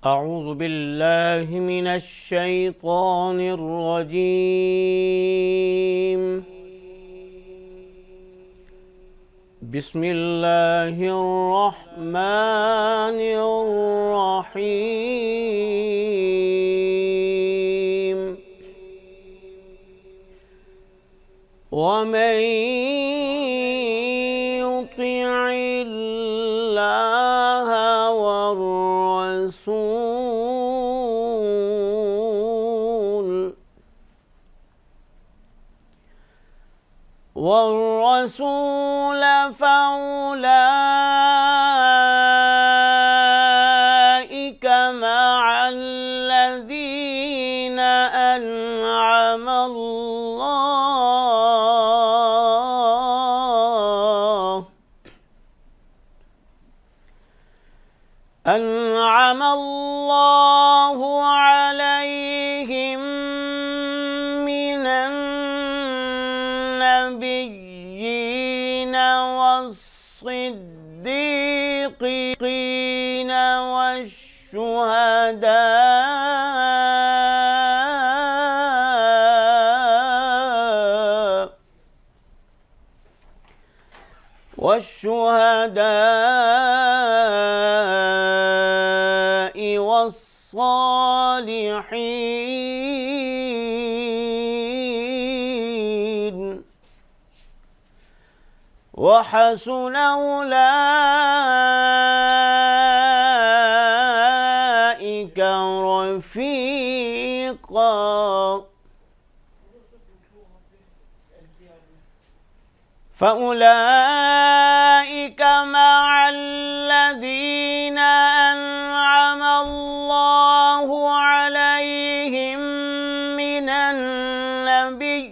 أعوذ بالله من الشيطان الرجيم. بسم الله الرحمن الرحيم. ومن يطع الله والرسول فأولئك مع الذين أنعم الله عليهم من النبيين والصديقين والشهداء والصالحين، وحسن أولئك رفيقا. فأولئك مع الذين أنعم الله عليهم من النبيين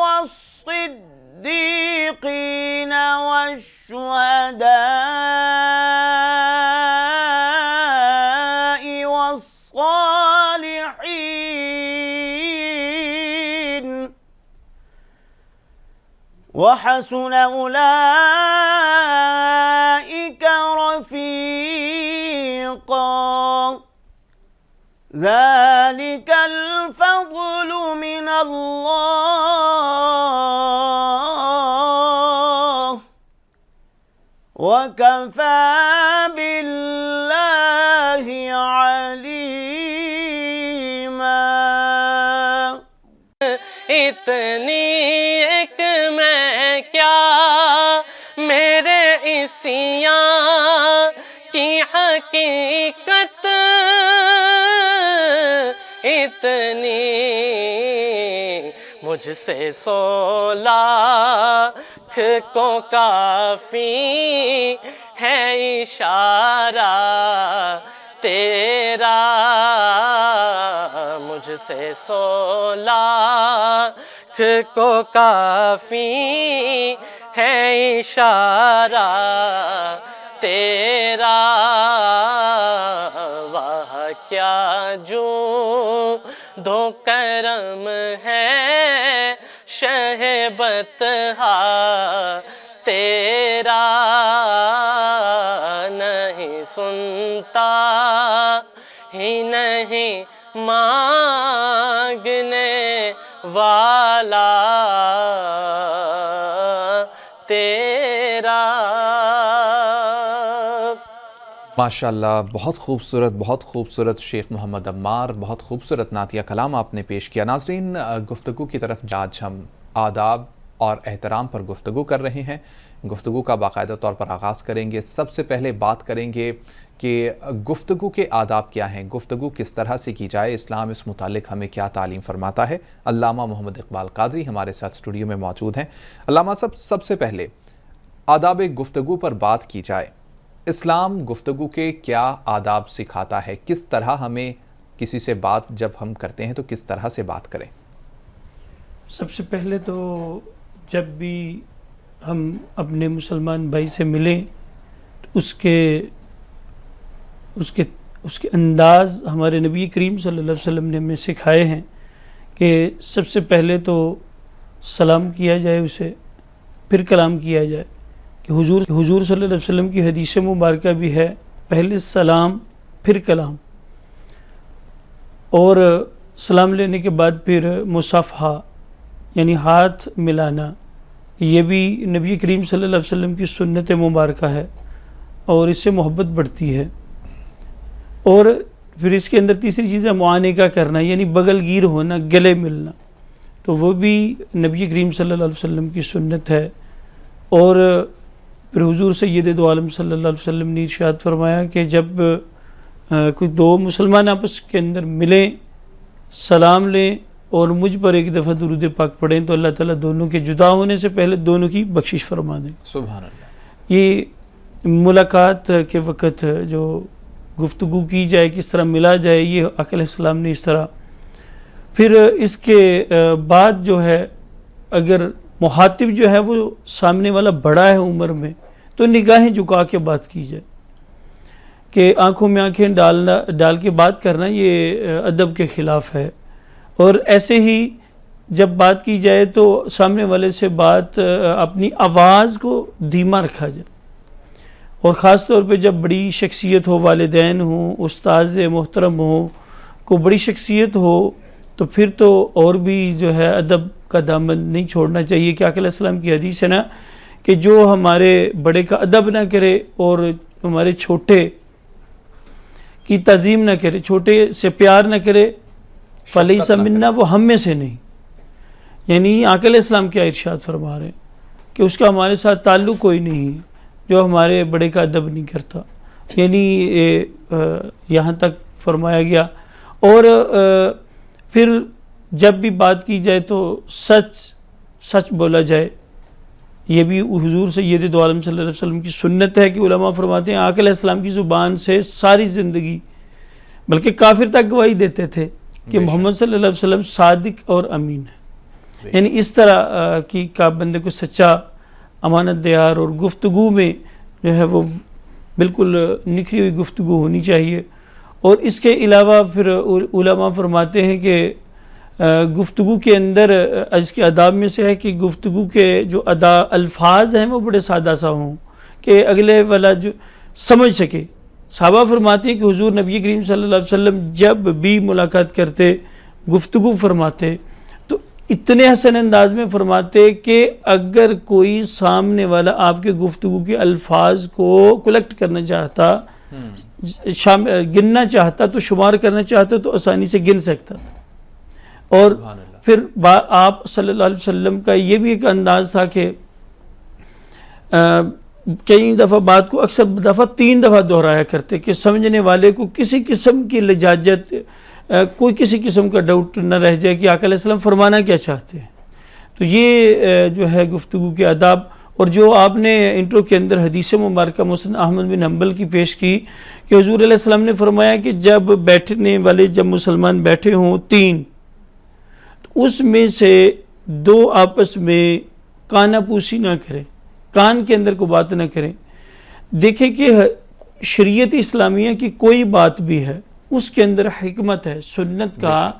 والصديقين والشهداء والصالحين، وحسن أولئك رفيقا. ذلك الفضل من الله، وكفى بالله عليما. اتنی ایک میں کیا میرے عصیاں کی حقیقت، اتنی مجھ سے 100 لاکھ کو کافی ہے اشارہ تیرا، مجھ سے 100 لاکھ کو کافی ہے اشارہ تیرا، واہ کیا جو دو کرم ہے شہ بطحا تیرا، نہیں سنتا ہی نہیں مانگنے والا تیرا۔ ماشاءاللہ، بہت خوبصورت شیخ محمد عمار، بہت خوبصورت نعتیہ کلام آپ نے پیش کیا۔ ناظرین، گفتگو کی طرف آج ہم آداب اور احترام پر گفتگو کر رہے ہیں۔ گفتگو کا باقاعدہ طور پر آغاز کریں گے۔ سب سے پہلے بات کریں گے کہ گفتگو کے آداب کیا ہیں، گفتگو کس طرح سے کی جائے، اسلام اس متعلق ہمیں کیا تعلیم فرماتا ہے۔ علامہ محمد اقبال قادری ہمارے ساتھ اسٹوڈیو میں موجود ہیں۔ علامہ صاحب، سب سے پہلے آداب گفتگو پر بات کی جائے، اسلام گفتگو کے کیا آداب سکھاتا ہے؟ کس طرح ہمیں کسی سے بات جب ہم کرتے ہیں تو کس طرح سے بات کریں؟ سب سے پہلے تو جب بھی ہم اپنے مسلمان بھائی سے ملیں تو اس کے انداز ہمارے نبی کریم صلی اللہ علیہ وسلم نے ہمیں سکھائے ہیں کہ سب سے پہلے تو سلام کیا جائے اسے، پھر کلام کیا جائے، کہ حضور صلی اللہ علیہ وسلم کی حدیث مبارکہ بھی ہے، پہلے سلام پھر کلام، اور سلام لینے کے بعد پھر مصافحہ یعنی ہاتھ ملانا، یہ بھی نبی کریم صلی اللہ علیہ وسلم کی سنت مبارکہ ہے اور اس سے محبت بڑھتی ہے. اور پھر اس کے اندر تیسری چیز ہے معانقہ کرنا، یعنی بغل گیر ہونا، گلے ملنا، تو وہ بھی نبی کریم صلی اللہ علیہ وسلم کی سنت ہے. اور پھر حضور سید دو عالم صلی اللہ علیہ وسلم نے ارشاد فرمایا کہ جب کوئی دو مسلمان آپس کے اندر ملیں، سلام لیں اور مجھ پر ایک دفعہ درود پاک پڑھیں تو اللہ تعالیٰ دونوں کے جدا ہونے سے پہلے دونوں کی بخشش فرما دیں. سبحان اللہ. یہ ملاقات کے وقت جو گفتگو کی جائے، کس طرح ملا جائے، یہ آقا علیہ السلام نے اس طرح. پھر اس کے بعد جو ہے اگر مخاطب جو ہے وہ سامنے والا بڑا ہے عمر میں تو نگاہیں جھکا کے بات کی جائے، کہ آنکھوں میں آنکھیں ڈال کے بات کرنا یہ ادب کے خلاف ہے. اور ایسے ہی جب بات کی جائے تو سامنے والے سے بات اپنی آواز کو دھیما رکھا جائے، اور خاص طور پہ جب بڑی شخصیت ہو، والدین ہوں، استاذ محترم ہوں، کو بڑی شخصیت ہو، تو پھر تو اور بھی جو ہے ادب کا دامن نہیں چھوڑنا چاہیے. کہ آقا علیہ السلام کی حدیث ہے نا کہ جو ہمارے بڑے کا ادب نہ کرے اور ہمارے چھوٹے کی تعظیم نہ کرے، چھوٹے سے پیار نہ کرے، فلیس منا، وہ ہم میں سے نہیں. یعنی آقا علیہ السلام کیا ارشاد فرما رہے ہیں کہ اس کا ہمارے ساتھ تعلق کوئی نہیں ہے جو ہمارے بڑے کا ادب نہیں کرتا. یعنی یہاں تک فرمایا گیا. اور پھر جب بھی بات کی جائے تو سچ بولا جائے. یہ بھی حضور سید دو عالم صلی اللہ علیہ وسلم کی سنت ہے کہ علماء فرماتے ہیں آقا علیہ السلام کی زبان سے ساری زندگی، بلکہ کافر تک گواہی دیتے تھے کہ محمد صلی اللہ علیہ وسلم صادق اور امین ہے. یعنی اس طرح کی کا بندے کو سچا، امانت دیار اور گفتگو میں جو ہے وہ بالکل نکھری ہوئی گفتگو ہونی چاہیے. اور اس کے علاوہ پھر علماء فرماتے ہیں کہ گفتگو کے اندر اس کے آداب میں سے ہے کہ گفتگو کے جو الفاظ ہیں وہ بڑے سادہ سا ہوں کہ اگلے والا جو سمجھ سکے. صحابہ فرماتے ہیں کہ حضور نبی کریم صلی اللہ علیہ وسلم جب بھی ملاقات کرتے، گفتگو فرماتے تو اتنے حسن انداز میں فرماتے کہ اگر کوئی سامنے والا آپ کے گفتگو کے الفاظ کو کلیکٹ کرنا چاہتا، گننا چاہتا تو شمار کرنا چاہتا تو آسانی سے گن سکتا تھا. اور پھر آپ صلی اللہ علیہ وسلم کا یہ بھی ایک انداز تھا کہ کئی دفعہ بات کو اکثر دفعہ 3 دفعہ دہرایا کرتے کہ سمجھنے والے کو کسی قسم کی لجاجت، کوئی کسی قسم کا ڈاؤٹ نہ رہ جائے کہ آقا علیہ السلام فرمانا کیا چاہتے ہیں. تو یہ جو ہے گفتگو کے آداب. اور جو آپ نے انٹرو کے اندر حدیث مبارکہ مسند احمد بن حنبل کی پیش کی کہ حضور علیہ السلام نے فرمایا کہ جب بیٹھنے والے جب مسلمان بیٹھے ہوں 3 تو اس میں سے 2 آپس میں کانا پوسی نہ کریں، کان کے اندر کو بات نہ کریں. دیکھیں کہ شریعت اسلامیہ کی کوئی بات بھی ہے اس کے اندر حکمت ہے. سنت کا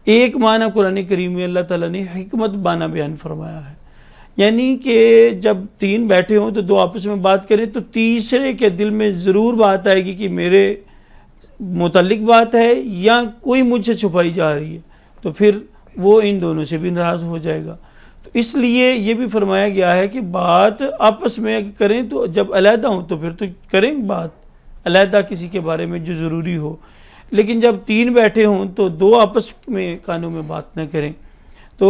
ایک معنی قرآن کریم میں اللہ تعالیٰ نے حکمت معنی بیان فرمایا ہے. یعنی کہ جب 3 بیٹھے ہوں تو 2 آپس میں بات کریں تو تیسرے کے دل میں ضرور بات آئے گی کہ میرے متعلق بات ہے یا کوئی مجھ سے چھپائی جا رہی ہے، تو پھر وہ ان دونوں سے بھی ناراض ہو جائے گا. تو اس لیے یہ بھی فرمایا گیا ہے کہ بات آپس میں کریں تو جب علیحدہ ہوں تو پھر تو کریں بات علیحدہ کسی کے بارے میں جو ضروری ہو، لیکن جب 3 بیٹھے ہوں تو 2 آپس میں کانوں میں بات نہ کریں. تو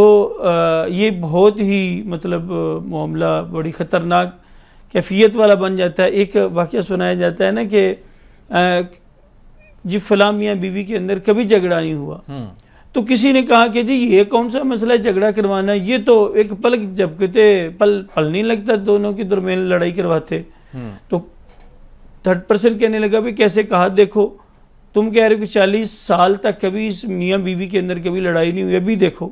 یہ بہت ہی مطلب معاملہ بڑی خطرناک کیفیت والا بن جاتا ہے. ایک واقعہ سنایا جاتا ہے نا کہ جی فلاں میاں بیوی کے اندر کبھی جھگڑا نہیں ہوا، تو کسی نے کہا کہ جی یہ کون سا مسئلہ ہے جھگڑا کروانا، یہ تو ایک پل جب کہتے پل نہیں لگتا دونوں کے درمیان لڑائی کرواتے. تو 3rd پرسن کہنے لگا بھی کیسے؟ کہا دیکھو تم کہہ رہے ہو کہ 40 سال تک کبھی اس میاں بیوی کے اندر کبھی لڑائی نہیں ہوئی، ابھی دیکھو.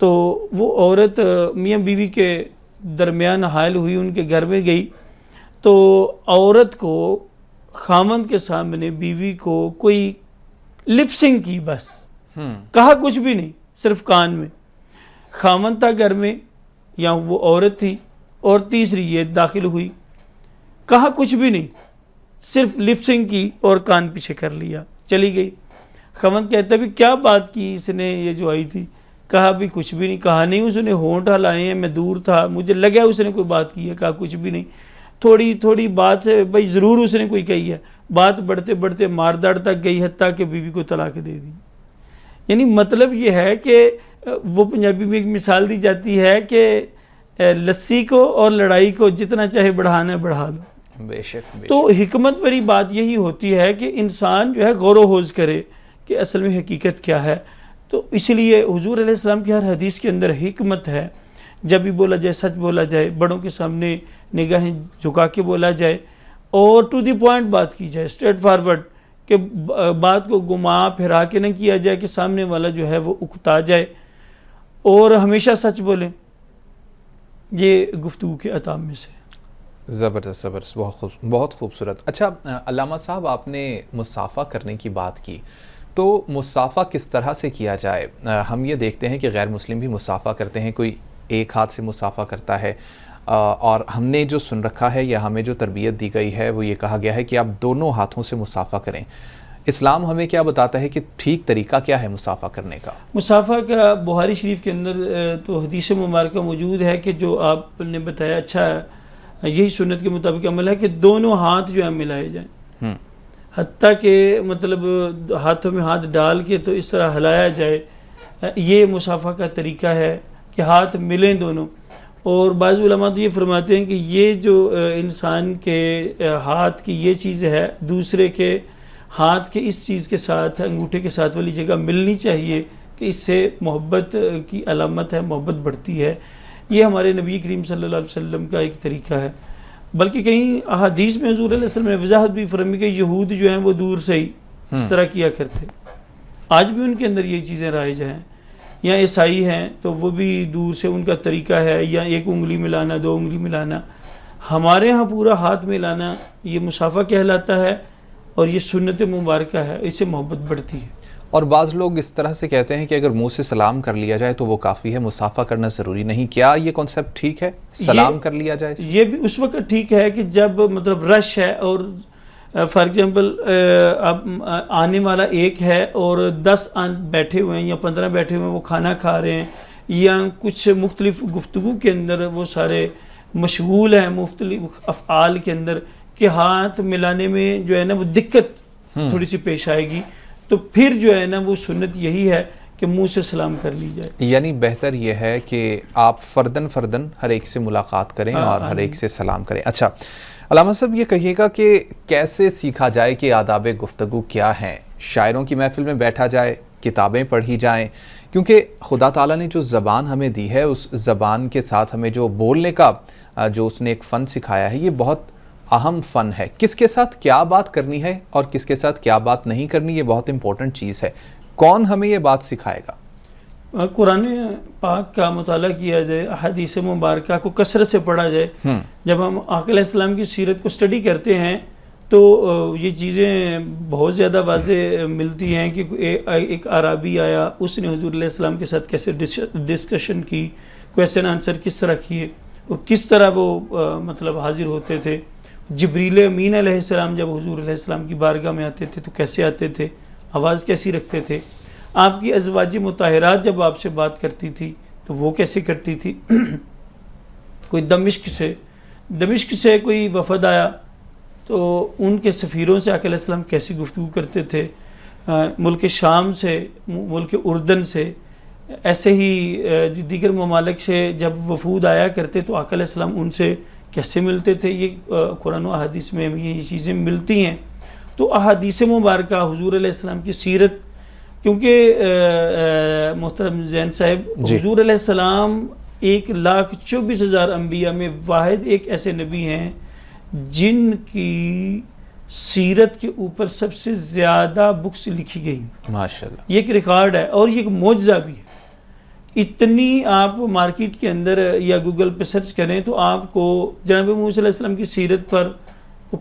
تو وہ عورت میاں بیوی کے درمیان حائل ہوئی، ان کے گھر میں گئی تو عورت کو خامند کے سامنے بیوی کو کوئی لپسنگ کی، بس کہا کچھ بھی نہیں، صرف کان میں. خامند تھا گھر میں یا وہ عورت تھی، اور تیسری یہ داخل ہوئی، کہا کچھ بھی نہیں، صرف لپ سنگ کی اور کان پیچھے کر لیا, چلی گئی. خاوند کہتا بھی کیا بات کی اس نے یہ جو آئی تھی؟ کہا بھی کچھ بھی نہیں. کہا نہیں, اس نے ہونٹ ہلائے ہیں, میں دور تھا, مجھے لگا اس نے کوئی بات کی ہے. کہا کچھ بھی نہیں, تھوڑی بات سے بھائی ضرور اس نے کوئی کہی ہے. بات بڑھتے بڑھتے مارداڑ تک گئی, حتیٰ کہ بیوی کو طلاق دے دی. یعنی مطلب یہ ہے کہ وہ پنجابی میں ایک مثال دی جاتی ہے کہ لسی کو اور لڑائی کو جتنا چاہے بڑھانا ہے بڑھا لو. بے شک. تو حکمت بری بات یہی ہوتی ہے کہ انسان جو ہے غور و خوض کرے کہ اصل میں حقیقت کیا ہے. تو اس لیے حضور علیہ السلام کی ہر حدیث کے اندر حکمت ہے. جب بھی بولا جائے سچ بولا جائے, بڑوں کے سامنے نگاہیں جھکا کے بولا جائے اور ٹو دی پوائنٹ بات کی جائے, اسٹریٹ فارورڈ, کہ بات کو گما پھرا کے نہ کیا جائے کہ سامنے والا جو ہے وہ اکتا جائے, اور ہمیشہ سچ بولیں. یہ گفتگو کے اطام میں سے. زبردست, بہت خوبصورت. اچھا علامہ صاحب, آپ نے مصافحہ کرنے کی بات کی, تو مصافحہ کس طرح سے کیا جائے؟ ہم یہ دیکھتے ہیں کہ غیر مسلم بھی مصافحہ کرتے ہیں, کوئی ایک ہاتھ سے مصافحہ کرتا ہے, اور ہم نے جو سن رکھا ہے یا ہمیں جو تربیت دی گئی ہے وہ یہ کہا گیا ہے کہ آپ دونوں ہاتھوں سے مصافحہ کریں. اسلام ہمیں کیا بتاتا ہے کہ ٹھیک طریقہ کیا ہے مصافحہ کرنے کا؟ مصافحہ کا بخاری شریف کے اندر تو حدیث مبارکہ موجود ہے کہ جو آپ نے بتایا, اچھا یہی سنت کے مطابق عمل ہے کہ دونوں ہاتھ جو ہیں ملائے جائیں, حتیٰ کہ مطلب ہاتھوں میں ہاتھ ڈال کے تو اس طرح ہلایا جائے. یہ مصافحہ کا طریقہ ہے کہ ہاتھ ملیں دونوں. اور بعض علماء تو یہ فرماتے ہیں کہ یہ جو انسان کے ہاتھ کی یہ چیز ہے, دوسرے کے ہاتھ کے اس چیز کے ساتھ, انگوٹھے کے ساتھ والی جگہ ملنی چاہیے, کہ اس سے محبت کی علامت ہے, محبت بڑھتی ہے. یہ ہمارے نبی کریم صلی اللہ علیہ وسلم کا ایک طریقہ ہے. بلکہ کہیں احادیث میں حضور علیہ وسلم نے وضاحت بھی فرمائی کہ یہود جو ہیں وہ دور سے ہی اس طرح کیا کرتے. آج بھی ان کے اندر یہ چیزیں رائج ہیں. یا عیسائی ہیں تو وہ بھی دور سے ان کا طریقہ ہے, یا ایک انگلی ملانا, دو انگلی ملانا. ہمارے ہاں پورا ہاتھ ملانا یہ مصافحہ کہلاتا ہے, اور یہ سنت مبارکہ ہے, اس سے محبت بڑھتی ہے. اور بعض لوگ اس طرح سے کہتے ہیں کہ اگر منہ سے سلام کر لیا جائے تو وہ کافی ہے, مصافحہ کرنا ضروری نہیں. کیا یہ کنسیپٹ ٹھیک ہے, سلام کر لیا جائے؟ یہ بھی اس وقت ٹھیک ہے کہ جب مطلب رش ہے, اور فار ایگزامپل اب آنے والا ایک ہے اور 10 بیٹھے ہوئے ہیں یا 15 بیٹھے ہوئے ہیں, وہ کھانا کھا رہے ہیں, یا کچھ مختلف گفتگو کے اندر وہ سارے مشغول ہیں مختلف افعال کے اندر, کہ ہاتھ ملانے میں جو ہے نا وہ دقت تھوڑی سی پیش آئے گی. تو پھر جو ہے نا وہ سنت یہی ہے کہ منہ سے سلام کر لی جائے. یعنی بہتر یہ ہے کہ آپ فردن ہر ایک سے ملاقات کریں اور ہر ایک سے سلام کریں. اچھا علامہ صاحب, یہ کہیے گا کہ کیسے سیکھا جائے کہ آداب گفتگو کیا ہیں؟ شاعروں کی محفل میں بیٹھا جائے, کتابیں پڑھی جائیں, کیونکہ خدا تعالیٰ نے جو زبان ہمیں دی ہے اس زبان کے ساتھ ہمیں جو بولنے کا جو اس نے ایک فن سکھایا ہے, یہ بہت اہم فن ہے. کس کے ساتھ کیا بات کرنی ہے اور کس کے ساتھ کیا بات نہیں کرنی, یہ بہت امپورٹنٹ چیز ہے. کون ہمیں یہ بات سکھائے گا؟ قرآن پاک کا مطالعہ کیا جائے, احادیث مبارکہ کو کثرت سے پڑھا جائے. جب ہم آقا علیہ السلام کی سیرت کو اسٹڈی کرتے ہیں تو یہ چیزیں بہت زیادہ واضح ملتی ہیں کہ ایک عربی آیا, اس نے حضور علیہ السلام کے ساتھ کیسے ڈسکشن کی, کویسچن آنسر کس طرح کیے, اور کس طرح وہ مطلب حاضر ہوتے تھے. جبریل امین علیہ السلام جب حضور علیہ السلام کی بارگاہ میں آتے تھے تو کیسے آتے تھے, آواز کیسی رکھتے تھے. آپ کی ازواج مطہرات جب آپ سے بات کرتی تھی تو وہ کیسے کرتی تھی. کوئی دمشق سے کوئی وفد آیا تو ان کے سفیروں سے آقا علیہ السلام کیسی گفتگو کرتے تھے. ملک شام سے, ملک اردن سے, ایسے ہی دیگر ممالک سے جب وفود آیا کرتے تو آقا علیہ السلام ان سے کیسے ملتے تھے. یہ قرآن و احادیث میں یہ چیزیں ملتی ہیں. تو احادیث مبارکہ حضور علیہ السلام کی سیرت, کیونکہ محترم زین صاحب حضور علیہ السلام 1,24,000 انبیاء میں واحد ایک ایسے نبی ہیں جن کی سیرت کے اوپر سب سے زیادہ بکس لکھی گئی. ماشاءاللہ, یہ ایک ریکارڈ ہے اور یہ ایک معجزہ بھی ہے. اتنی آپ مارکیٹ کے اندر یا گوگل پہ سرچ کریں تو آپ کو جناب موسیٰ علیہ السلام کی سیرت پر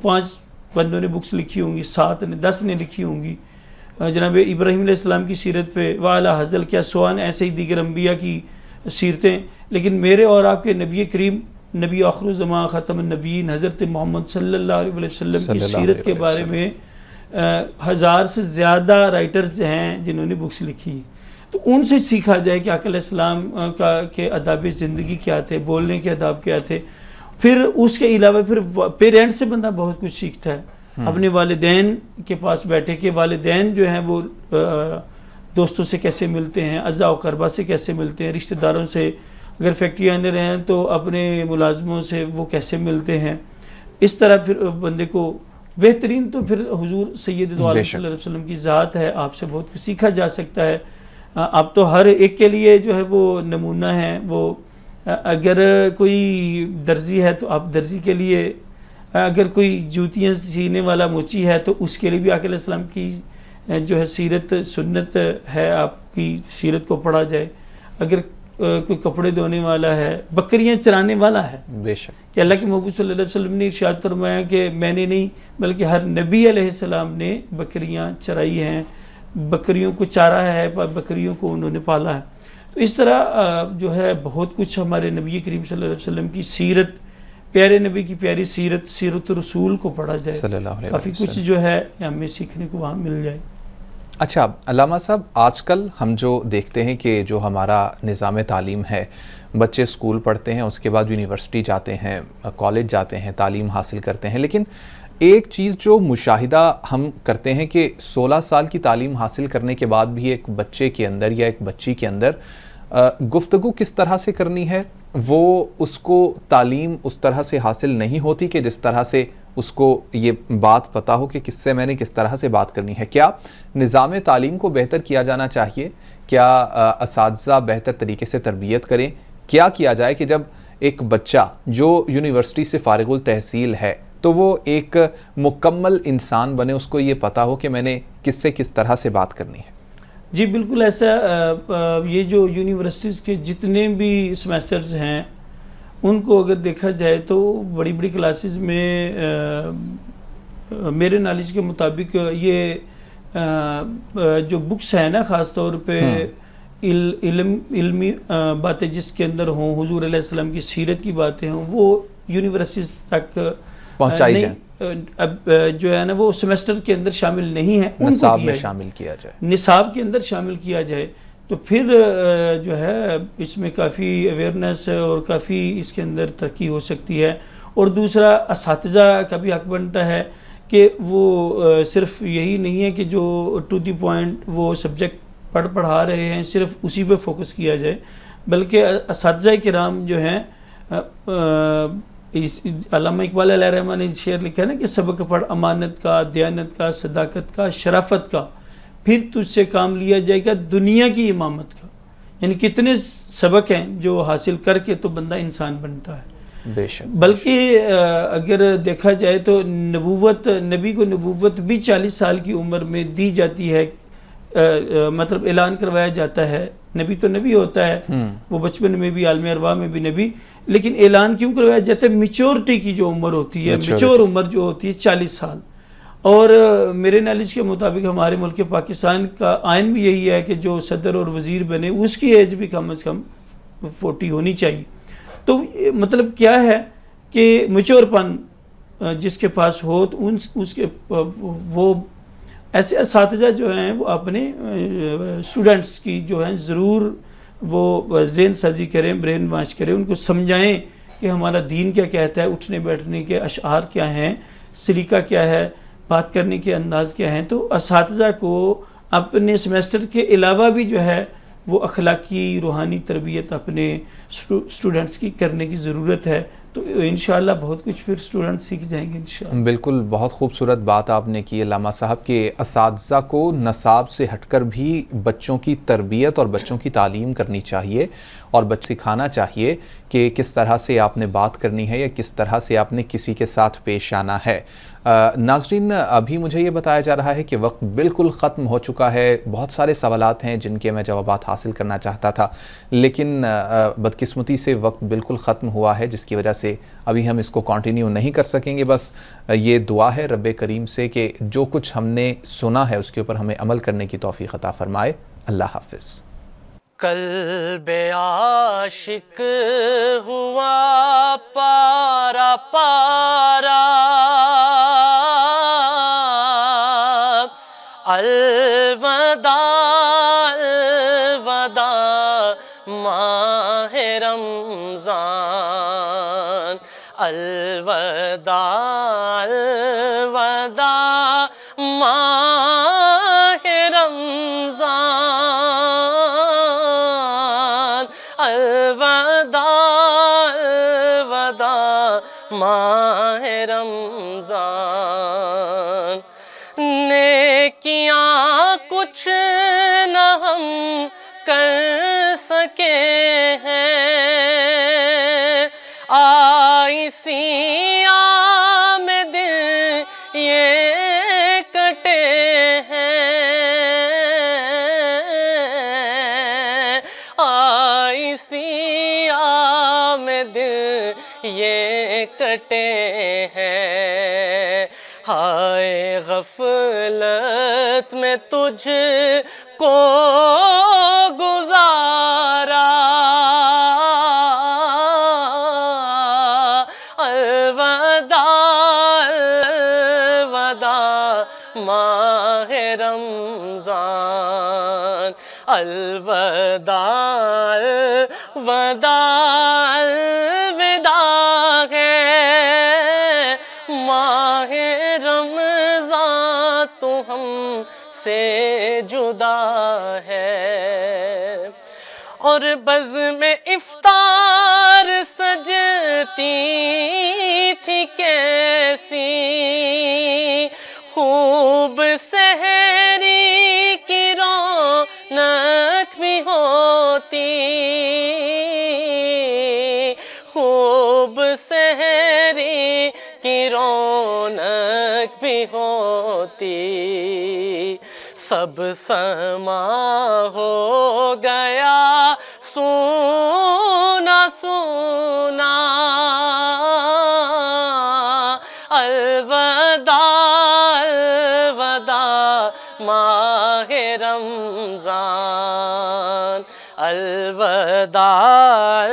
5 بندوں نے بکس لکھی ہوں گی, 7 نے 10 نے لکھی ہوں گی. جناب ابراہیم علیہ السلام کی سیرت پہ وعلیٰ حضل کیا سوان, ایسے ہی دیگر انبیاء کی سیرتیں. لیکن میرے اور آپ کے نبی کریم نبی آخر الزمان ختم النبیین حضرت محمد صلی اللہ علیہ وسلم کی سیرت کے بارے میں 1000 سے زیادہ رائٹرز ہیں جنہوں نے بکس لکھی ہیں. تو ان سے سیکھا جائے کہ آقا علیہ السلام کے آداب زندگی کیا تھے, بولنے کے آداب کیا تھے. پھر اس کے علاوہ پھر پیرنٹس سے بندہ بہت کچھ سیکھتا ہے. اپنے والدین کے پاس بیٹھے کہ والدین جو ہیں وہ دوستوں سے کیسے ملتے ہیں, اعزاء و اقربا سے کیسے ملتے ہیں, رشتہ داروں سے, اگر فیکٹری انر ہیں تو اپنے ملازموں سے وہ کیسے ملتے ہیں. اس طرح پھر بندے کو بہترین تو پھر حضور سید دو عالم صلی اللہ علیہ وسلم کی ذات ہے, آپ سے بہت کچھ سیکھا جا سکتا ہے. آپ تو ہر ایک کے لیے جو ہے وہ نمونہ ہیں. وہ اگر کوئی درزی ہے تو آپ درزی کے لیے, اگر کوئی جوتیاں سینے والا موچی ہے تو اس کے لیے بھی آقا علیہ السلام کی جو ہے سیرت سنت ہے, آپ کی سیرت کو پڑھا جائے. اگر کوئی کپڑے دھونے والا ہے, بکریاں چرانے والا ہے, بے شک کہ اللہ کے محبوب صلی اللہ علیہ وسلم نے ارشاد فرمایا کہ میں نے نہیں بلکہ ہر نبی علیہ السلام نے بکریاں چرائی ہیں, بکریوں کو چارا ہے, بکریوں کو انہوں نے پالا ہے. تو اس طرح جو ہے بہت کچھ ہمارے نبی کریم صلی اللہ علیہ وسلم کی سیرت, پیارے نبی کی پیاری سیرت, سیرت رسول کو پڑھا جائے, صلی اللہ علیہ کافی کچھ جو ہے ہمیں سیکھنے کو وہاں مل جائے. اچھا علامہ صاحب, آج کل ہم جو دیکھتے ہیں کہ جو ہمارا نظام تعلیم ہے, بچے اسکول پڑھتے ہیں, اس کے بعد یونیورسٹی جاتے ہیں, کالج جاتے ہیں, تعلیم حاصل کرتے ہیں, لیکن ایک چیز جو مشاہدہ ہم کرتے ہیں کہ 16 سال کی تعلیم حاصل کرنے کے بعد بھی ایک بچے کے اندر یا ایک بچی کے اندر گفتگو کس طرح سے کرنی ہے, وہ اس کو تعلیم اس طرح سے حاصل نہیں ہوتی کہ جس طرح سے اس کو یہ بات پتہ ہو کہ کس سے میں نے کس طرح سے بات کرنی ہے. کیا نظام تعلیم کو بہتر کیا جانا چاہیے؟ کیا اساتذہ بہتر طریقے سے تربیت کریں؟ کیا کیا جائے کہ جب ایک بچہ جو یونیورسٹی سے فارغ التحصیل ہے تو وہ ایک مکمل انسان بنے, اس کو یہ پتہ ہو کہ میں نے کس سے کس طرح سے بات کرنی ہے؟ جی بالکل ایسا. یہ جو یونیورسٹیز کے جتنے بھی سیمیسٹرز ہیں ان کو اگر دیکھا جائے تو بڑی بڑی کلاسز میں میرے نالج کے مطابق یہ جو بکس ہیں نا, خاص طور پہ علمی باتیں جس کے اندر ہوں, حضور علیہ السلام کی سیرت کی باتیں ہوں, وہ یونیورسٹیز تک پہنچائی جائیں. اب جو ہے نا وہ سیمیسٹر کے اندر شامل نہیں ہے, نصاب میں شامل کیا جائے, نصاب کے اندر شامل کیا جائے. تو پھر جو ہے اس میں کافی اویئرنیس اور کافی اس کے اندر ترقی ہو سکتی ہے. اور دوسرا اساتذہ کا بھی حق بنتا ہے کہ وہ صرف یہی نہیں ہے کہ جو ٹو دی پوائنٹ وہ سبجیکٹ پڑھا رہے ہیں صرف اسی پہ فوکس کیا جائے, بلکہ اساتذہ کرام جو ہیں, علامہ اقبال علیہ الرحمٰن نے شعر لکھا ہے نا کہ سبق پڑھ امانت کا, دیانت کا, صداقت کا, شرافت کا, پھر تجھ سے کام لیا جائے گا دنیا کی امامت کا. یعنی کتنے سبق ہیں جو حاصل کر کے تو بندہ انسان بنتا ہے. بے شک. بلکہ اگر دیکھا جائے تو نبوت, نبی کو نبوت بھی 40 سال کی عمر میں دی جاتی ہے, مطلب اعلان کروایا جاتا ہے. نبی تو نبی ہوتا ہے, وہ بچپن میں بھی عالم ارواح میں بھی نبی, لیکن اعلان کیوں کروایا جاتا ہے؟ میچورٹی کی جو عمر ہوتی ہے, میچور عمر جو ہوتی ہے 40 سال. اور میرے نالج کے مطابق ہمارے ملک پاکستان کا آئین بھی یہی ہے کہ جو صدر اور وزیر بنے اس کی ایج بھی کم از کم 40 ہونی چاہیے. تو مطلب کیا ہے کہ میچور پن جس کے پاس ہو تو اس کے وہ ایسے اساتذہ جو ہیں وہ اپنے اسٹوڈنٹس کی جو ہیں ضرور وہ ذہن سازی کریں, برین واش کریں, ان کو سمجھائیں کہ ہمارا دین کیا کہتا ہے, اٹھنے بیٹھنے کے اشعار کیا ہیں, سلیقہ کیا ہے, بات کرنے کے انداز کیا ہیں. تو اساتذہ کو اپنے سیمیسٹر کے علاوہ بھی جو ہے وہ اخلاقی روحانی تربیت اپنے اسٹوڈنٹس کی کرنے کی ضرورت ہے. تو انشاءاللہ بہت کچھ پھر اسٹوڈنٹ سیکھ جائیں گے انشاءاللہ. بالکل, بہت خوبصورت بات آپ نے کی علامہ صاحب کہ اساتذہ کو نصاب سے ہٹ کر بھی بچوں کی تربیت اور بچوں کی تعلیم کرنی چاہیے اور بچے سکھانا چاہیے کہ کس طرح سے آپ نے بات کرنی ہے یا کس طرح سے آپ نے کسی کے ساتھ پیش آنا ہے. ناظرین, ابھی مجھے یہ بتایا جا رہا ہے کہ وقت بالکل ختم ہو چکا ہے. بہت سارے سوالات ہیں جن کے میں جوابات حاصل کرنا چاہتا تھا, لیکن بدقسمتی سے وقت بالکل ختم ہوا ہے, جس کی وجہ سے ابھی ہم اس کو کنٹینیو نہیں کر سکیں گے. بس یہ دعا ہے رب کریم سے کہ جو کچھ ہم نے سنا ہے اس کے اوپر ہمیں عمل کرنے کی توفیق عطا فرمائے. اللہ حافظ. قلب عاشق ہوا پارا پارا، الوداع الوداع ماہ رمضان، الوداع الوداع ماہ رمضان، الوداع الوداع ماہ رمضان۔ نیکیاں کچھ نہ ہم کر سکے ہیں، آئی سیاہ میں دل یہ کٹے ہیں، آئی سیاہ میں دل یہ کٹے ہیں، ہائے غفلت میں تجھ کو گزارا، الوداع الوداع ماہ رمضان، الوداع الوداع الوداع ہے ماہ رمضان، تو ہم سے جدا ہے، اور بزم افطار سجتی تھی کیسی، خوب سحری کی رونق بھی ہوتی، خوب سحری کی رونق بھی ہوتی، سب سما ہو گیا سونا سونا، الوداع الوداع ماہ رمضان، الوداع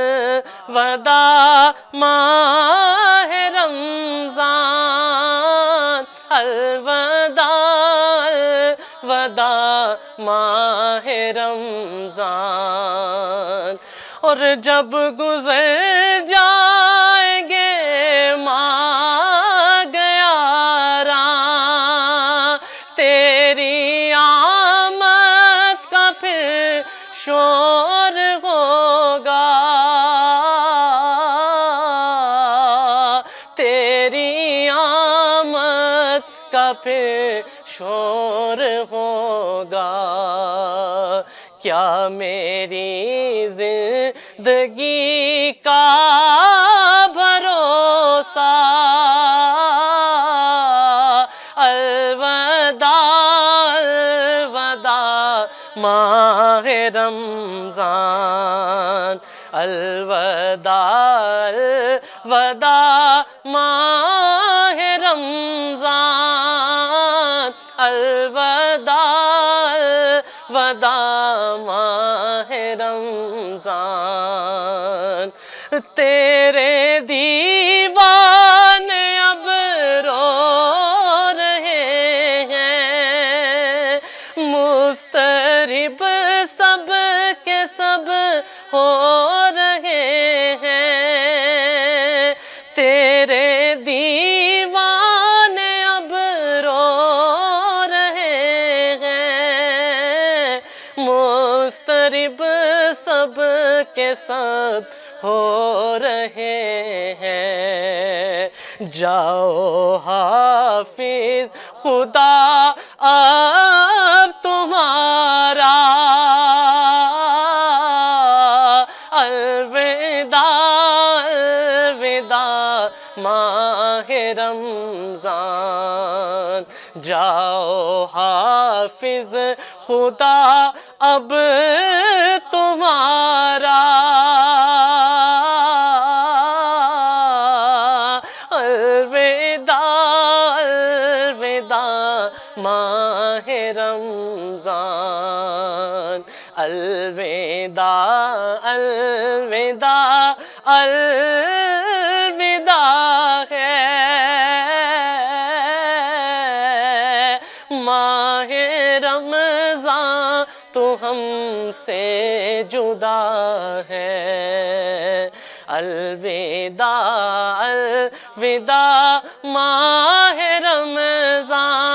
الوداع ماہ رمضان، الوداع الوداع ماہ رمضان، اور جب گزر جائیں گے ماہ گیارہ، تیری آمد کا پھر شور ہوگا، تیری آمد کا پھر شور ہوگا، کیا میری زندگی کا بھروسہ، الوداع الوداع ماہ رمضان، الوداع الوداع ماہ رمضان، الوداع الوداع ماہ رمضان، تیرے دیوانے اب رو رہے ہیں، مضطرب سب کے سب ہو رہے ہیں، تیرے دیوانے اب رو رہے ہیں، مضطرب سب کے سب ہو رہے ہیں، جاؤ حافظ خدا اب تمہارا، الوداع الوداع ماہ رمضان، جاؤ حافظ خدا اب تمہارا، الوداع الوداع ماہ رمضان، الوداع الوداع الوداع ہے ماہ رمضان تو ہم سے جدا ہے الوداع الوداع ماہ رمضان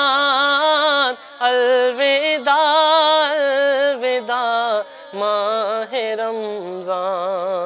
الوداع الوداع ماہ رمضان